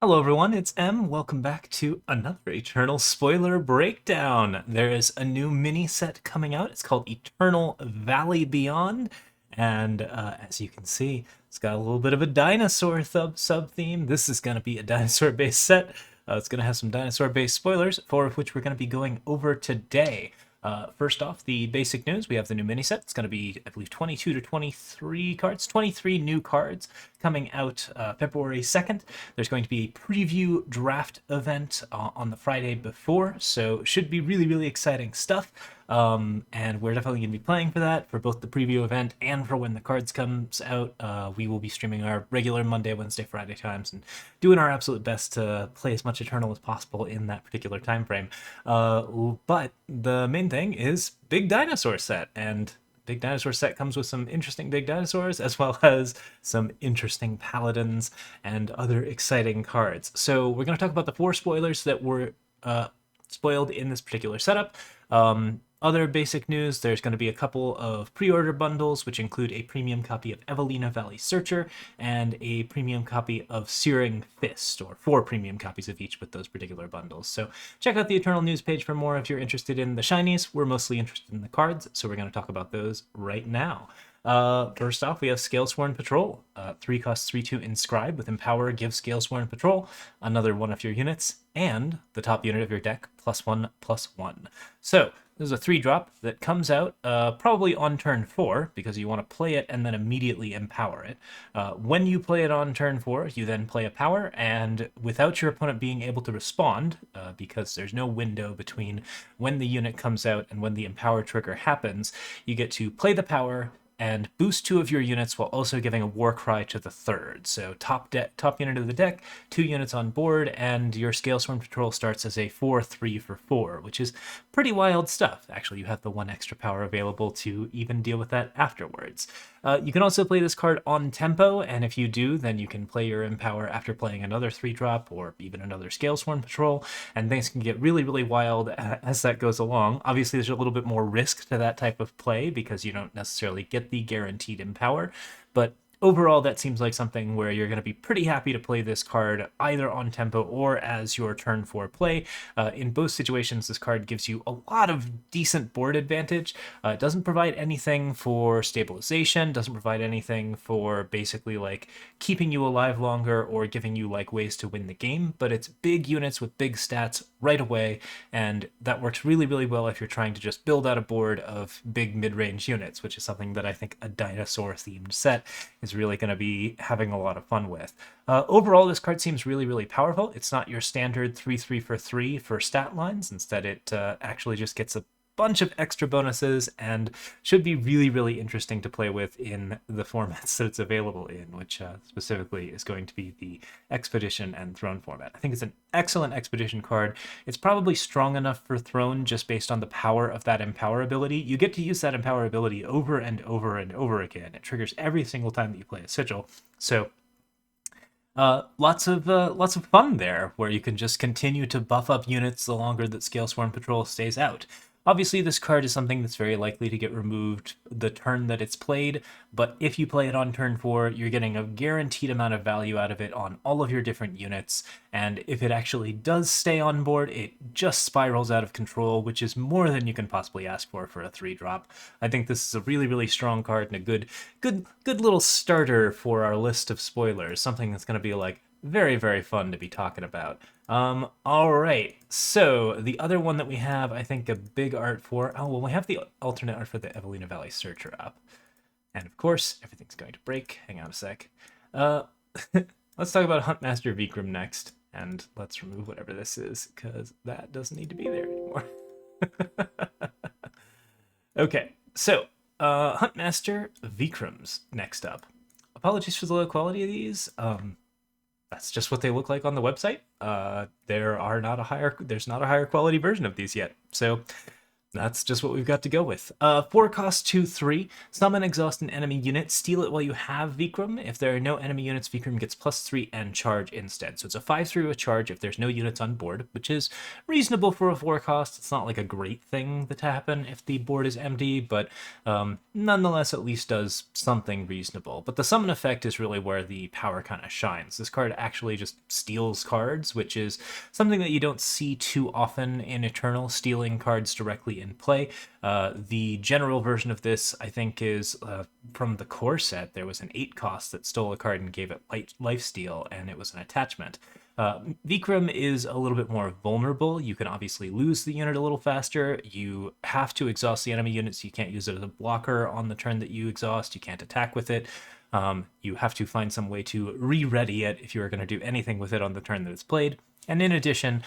Hello everyone, it's M. Welcome back to another Eternal Spoiler Breakdown. There is a new mini set coming out. It's called Eternal Valley Beyond, and as you can see, it's got a little bit of a dinosaur sub theme. This is going to be a dinosaur-based set. It's going to have some dinosaur-based spoilers, four of which we're going to be going over today. First off, the basic news, we have the new mini set. It's going to be, I believe, 22 to 23 cards, 23 new cards coming out February 2nd. There's going to be a preview draft event on the Friday before, so should be really, really exciting stuff. And we're definitely going to be playing for that, for both the preview event and for when the cards comes out. We will be streaming our regular Monday, Wednesday, Friday times and doing our absolute best to play as much Eternal as possible in that particular time frame. But the main thing is big dinosaur set, and big dinosaur set comes with some interesting big dinosaurs as well as some interesting paladins and other exciting cards. So we're going to talk about the four spoilers that were spoiled in this particular setup. Other basic news, there's going to be a couple of pre-order bundles, which include a premium copy of Evelina Valley Searcher and a premium copy of Searing Fist, or four premium copies of each with those particular bundles. So check out the Eternal News page for more if you're interested in the shinies. We're mostly interested in the cards, so we're going to talk about those right now. First off, we have Scalesworn Patrol. 3 costs 3/2 Inscribe with Empower, give Scalesworn Patrol another one of your units, and the top unit of your deck, +1/+1. So, this is a 3-drop that comes out probably on turn 4, because you want to play it and then immediately empower it. When you play it on turn 4, you then play a power, and without your opponent being able to respond, because there's no window between when the unit comes out and when the empower trigger happens, you get to play the power and boost 2 of your units while also giving a war cry to the 3rd. So top unit of the deck, 2 units on board, and your Scalesworn Patrol starts as a 4/3 for 4, which is pretty wild stuff. Actually, you have the 1 extra power available to even deal with that afterwards. You can also play this card on tempo, and if you do, then you can play your Empower after playing another 3-drop or even another Scalesworn Patrol, and things can get really, really wild as that goes along. Obviously, there's a little bit more risk to that type of play because you don't necessarily get the guaranteed Empower, but overall, that seems like something where you're going to be pretty happy to play this card either on tempo or as your turn 4 play. In both situations, this card gives you a lot of decent board advantage. It doesn't provide anything for stabilization, doesn't provide anything for basically like keeping you alive longer or giving you like ways to win the game, but it's big units with big stats right away, and that works really, really well if you're trying to just build out a board of big mid-range units, which is something that I think a dinosaur-themed set is really going to be having a lot of fun with. Overall, this card seems really, really powerful. It's not your standard 3/3 for 3 for stat lines. Instead, it actually just gets a bunch of extra bonuses and should be really, really interesting to play with in the formats that it's available in, which specifically is going to be the Expedition and Throne format. I think it's an excellent Expedition card. It's probably strong enough for Throne just based on the power of that Empower ability. You get to use that Empower ability over and over and over again. It triggers every single time that you play a Sigil. So lots of fun there, where you can just continue to buff up units the longer that Scalesworn Patrol stays out. Obviously, this card is something that's very likely to get removed the turn that it's played, but if you play it on turn 4, you're getting a guaranteed amount of value out of it on all of your different units, and if it actually does stay on board, it just spirals out of control, which is more than you can possibly ask for a 3-drop. I think this is a really, really strong card and a good little starter for our list of spoilers, something that's going to be like very, very fun to be talking about. All right, so the other one that we have, I think, a big art for, oh, well, we have the alternate art for the Evelina Valley Searcher up. And of course, everything's going to break. Hang on a sec. Let's talk about Huntmaster Vikram next, and let's remove whatever this is, because that doesn't need to be there anymore. Okay, so, Huntmaster Vikram's next up. Apologies for the low quality of these. That's just what they look like on the website. There's not a higher quality version of these yet. So That's just what we've got to go with. 4 cost 2, 3. Summon, exhaust an enemy unit. Steal it while you have Vikram. If there are no enemy units, Vikram gets +3 and charge instead. So it's a 5/3 with charge if there's no units on board, which is reasonable for a 4 cost. It's not like a great thing to happen if the board is empty, but nonetheless at least does something reasonable. But the summon effect is really where the power kind of shines. This card actually just steals cards, which is something that you don't see too often in Eternal, stealing cards directly in play. The general version of this, I think, is from the core set. There was an 8 cost that stole a card and gave it lifesteal, and it was an attachment. Vikram is a little bit more vulnerable. You can obviously lose the unit a little faster. You have to exhaust the enemy unit, so you can't use it as a blocker on the turn that you exhaust. You can't attack with it. You have to find some way to re-ready it if you are going to do anything with it on the turn that it's played. And in addition,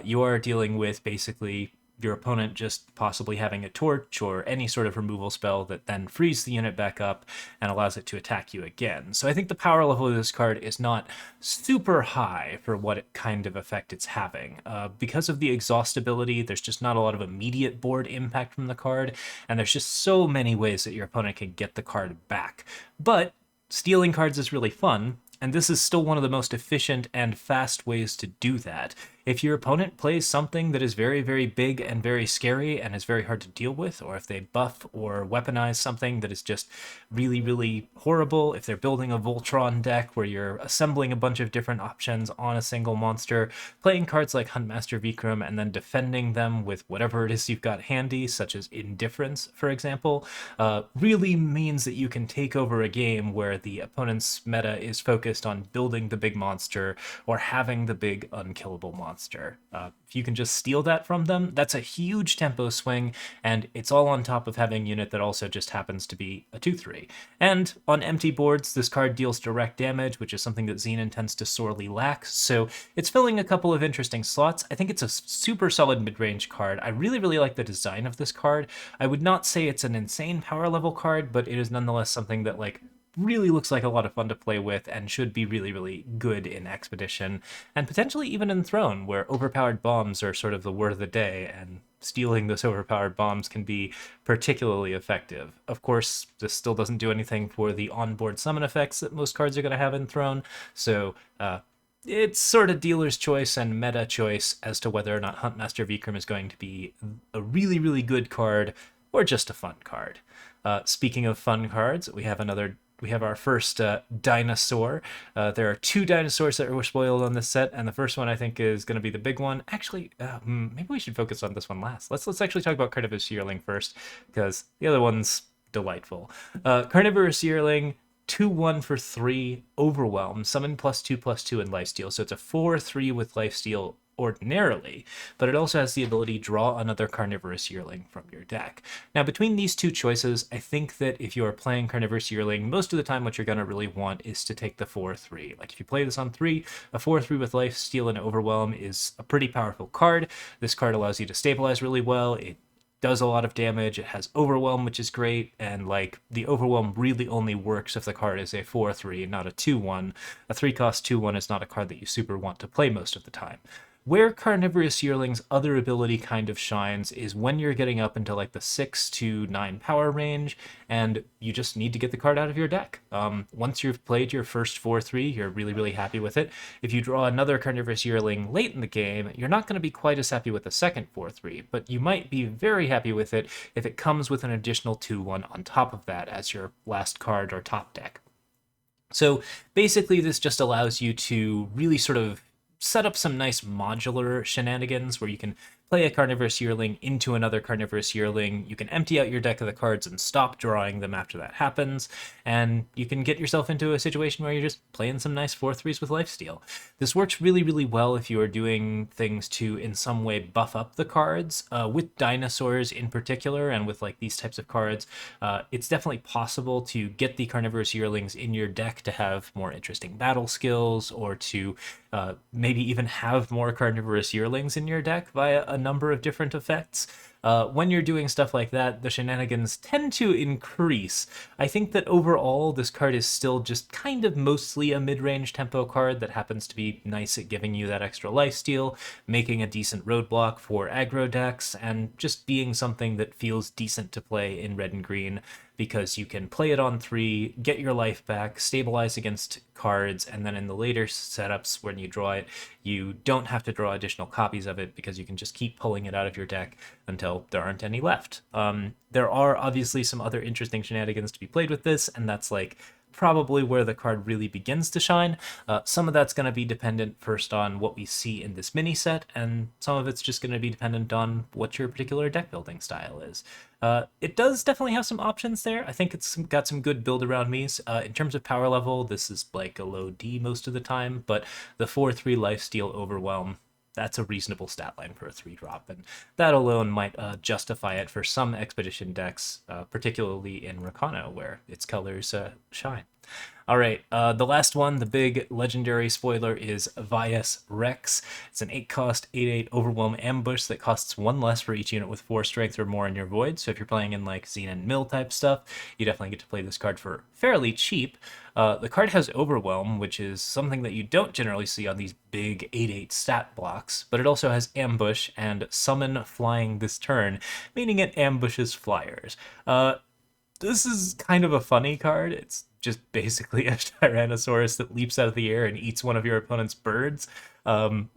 you are dealing with basically your opponent just possibly having a torch or any sort of removal spell that then frees the unit back up and allows it to attack you again. So I think the power level of this card is not super high for what kind of effect it's having. Because of the exhaustibility, there's just not a lot of immediate board impact from the card, and there's just so many ways that your opponent can get the card back. But stealing cards is really fun, and this is still one of the most efficient and fast ways to do that. If your opponent plays something that is very, very big and very scary and is very hard to deal with, or if they buff or weaponize something that is just really, really horrible, if they're building a Voltron deck where you're assembling a bunch of different options on a single monster, playing cards like Huntmaster Vikram and then defending them with whatever it is you've got handy, such as Indifference, for example, really means that you can take over a game where the opponent's meta is focused on building the big monster or having the big unkillable monster. If you can just steal that from them, that's a huge tempo swing, and it's all on top of having a unit that also just happens to be a 2/3. And on empty boards, this card deals direct damage, which is something that Xenon tends to sorely lack, so it's filling a couple of interesting slots. I think it's a super solid mid-range card. I really, really like the design of this card. I would not say it's an insane power level card, but it is nonetheless something that, like, really looks like a lot of fun to play with and should be really, really good in Expedition, and potentially even in Throne, where overpowered bombs are sort of the word of the day, and stealing those overpowered bombs can be particularly effective. Of course, this still doesn't do anything for the onboard summon effects that most cards are going to have in Throne, so it's sort of dealer's choice and meta choice as to whether or not Huntmaster Vikram is going to be a really, really good card or just a fun card. Speaking of fun cards, we have our first dinosaur. There are 2 dinosaurs that were spoiled on this set, and the first one I think is going to be the big one. Actually, maybe we should focus on this one last. Let's actually talk about Carnivore Yearling first, because the other one's delightful. Carnivore Yearling, 2/1 for 3, Overwhelm, summon +2/+2 and lifesteal. So it's a 4/3 with lifesteal ordinarily, but it also has the ability to draw another Carnivorous Yearling from your deck. Now, between these 2 choices, I think that if you are playing Carnivorous Yearling, most of the time what you're going to really want is to take the 4/3. Like, if you play this on 3, a 4/3 with Lifesteal and Overwhelm is a pretty powerful card. This card allows you to stabilize really well. It does a lot of damage. It has Overwhelm, which is great, and like the Overwhelm really only works if the card is a 4/3, not a 2/1. A 3-cost 2/1 is not a card that you super want to play most of the time. Where Carnivorous Yearling's other ability kind of shines is when you're getting up into like the 6 to 9 power range, and you just need to get the card out of your deck. Once you've played your first 4/3, you're really, really happy with it. If you draw another Carnivorous Yearling late in the game, you're not going to be quite as happy with the second 4/3, but you might be very happy with it if it comes with an additional 2/1 on top of that as your last card or top deck. So basically, this just allows you to really sort of set up some nice modular shenanigans where you can play a Carnivorous Yearling into another Carnivorous Yearling. You can empty out your deck of the cards and stop drawing them after that happens, and you can get yourself into a situation where you're just playing some nice 4/3s with lifesteal. This works really, really well if you are doing things to in some way buff up the cards. With dinosaurs in particular, and with like these types of cards, it's definitely possible to get the Carnivorous Yearlings in your deck to have more interesting battle skills, or to maybe even have more Carnivorous Yearlings in your deck via a number of different effects. When you're doing stuff like that, the shenanigans tend to increase. I think that overall, this card is still just kind of mostly a mid-range tempo card that happens to be nice at giving you that extra lifesteal, making a decent roadblock for aggro decks, and just being something that feels decent to play in red and green, because you can play it on 3, get your life back, stabilize against cards, and then in the later setups when you draw it, you don't have to draw additional copies of it because you can just keep pulling it out of your deck until there aren't any left. There are obviously some other interesting shenanigans to be played with this, and that's like probably where the card really begins to shine. Some of that's going to be dependent first on what we see in this mini set, and some of it's just going to be dependent on what your particular deck building style is. It does definitely have some options there. I think it's got some good build around me's. In terms of power level, this is like a low D most of the time, but the 4/3 lifesteal overwhelm, that's a reasonable stat line for a 3-drop, and that alone might justify it for some expedition decks, particularly in Rakano, where its colors shine. All right, the last one, the big legendary spoiler, is Vias Rex. It's an 8-cost, 8/8 Overwhelm Ambush that costs 1 less for each unit with 4 strength or more in your void. So if you're playing in like Xenon Mill type stuff, you definitely get to play this card for fairly cheap. The card has Overwhelm, which is something that you don't generally see on these big 8/8 stat blocks, but it also has Ambush and Summon Flying this turn, meaning it ambushes flyers. This is kind of a funny card. It's just basically a Tyrannosaurus that leaps out of the air and eats one of your opponent's birds,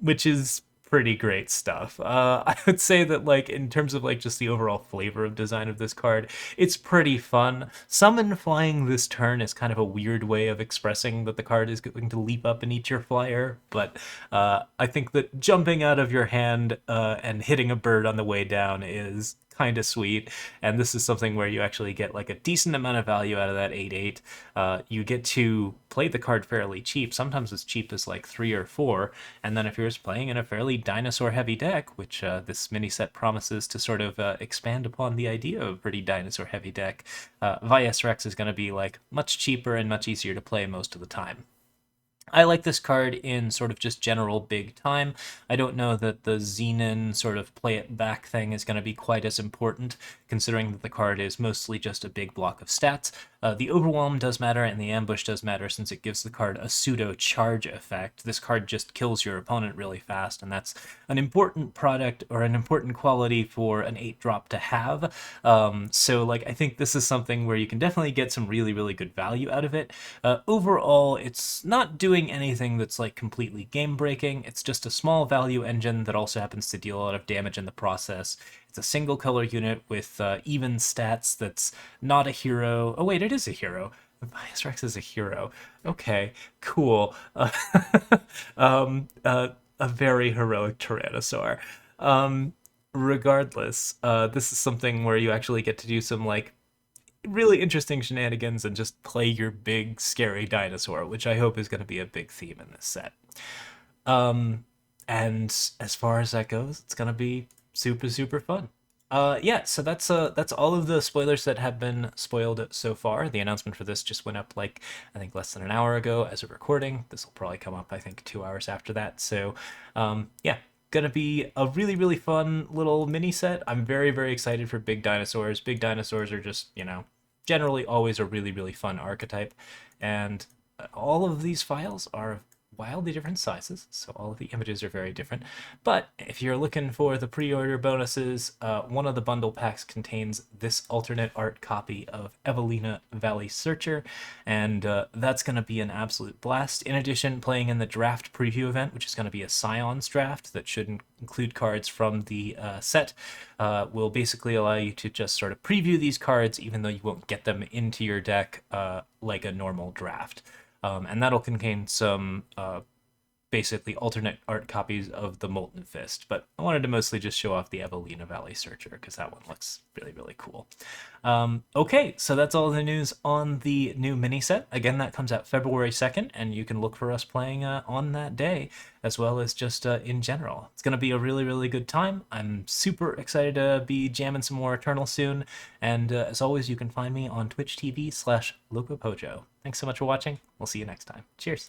which is pretty great stuff. I would say that, like, in terms of like just the overall flavor of design of this card, it's pretty fun. Summon Flying this turn is kind of a weird way of expressing that the card is going to leap up and eat your flyer, but I think that jumping out of your hand and hitting a bird on the way down is kind of sweet, and this is something where you actually get like a decent amount of value out of that 8/8. You get to play the card fairly cheap, sometimes as cheap as like 3 or 4, and then if you're just playing in a fairly dinosaur heavy deck, which this mini set promises to sort of expand upon the idea of a pretty dinosaur heavy deck, Vias Rex is going to be like much cheaper and much easier to play most of the time. I like this card in sort of just general big time. I don't know that the Xenon sort of play it back thing is going to be quite as important, considering that the card is mostly just a big block of stats. The Overwhelm does matter, and the Ambush does matter since it gives the card a pseudo-charge effect. This card just kills your opponent really fast, and that's an important product or an important quality for an 8-drop to have. So, like, I think this is something where you can definitely get some really, really good value out of it. Overall, it's not doing anything that's like completely game-breaking. It's just a small value engine that also happens to deal a lot of damage in the process. It's a single color unit with even stats that's not a hero. Oh wait, it is a hero. Vias Rex is a hero. Okay, cool. A very heroic Tyrannosaur. Regardless, this is something where you actually get to do some like really interesting shenanigans and just play your big scary dinosaur, which I hope is going to be a big theme in this set. And as far as that goes, it's going to be super, super fun. Yeah, so that's all of the spoilers that have been spoiled so far. The announcement for this just went up like I think less than an hour ago as of recording. This will probably come up I think 2 hours after that. So yeah, gonna be a really, really fun little mini set. I'm very, very excited for big dinosaurs. Big dinosaurs are just, you know, generally always a really, really fun archetype, and all of these files are wildly different sizes, so all of the images are very different. But if you're looking for the pre-order bonuses, one of the bundle packs contains this alternate art copy of Evelina Valley Searcher, and that's going to be an absolute blast. In addition, playing in the draft preview event, which is going to be a Scions draft that should include cards from the set, will basically allow you to just sort of preview these cards, even though you won't get them into your deck like a normal draft. And that'll contain some basically alternate art copies of the Molten Fist, but I wanted to mostly just show off the Evelina Valley Searcher because that one looks really, really cool. Okay, so that's all the news on the new mini set. Again, that comes out February 2nd, and you can look for us playing on that day, as well as just in general. It's going to be a really, really good time. I'm super excited to be jamming some more Eternal soon, and as always, you can find me on Twitch TV/LocoPojo. Thanks so much for watching. We'll see you next time. Cheers.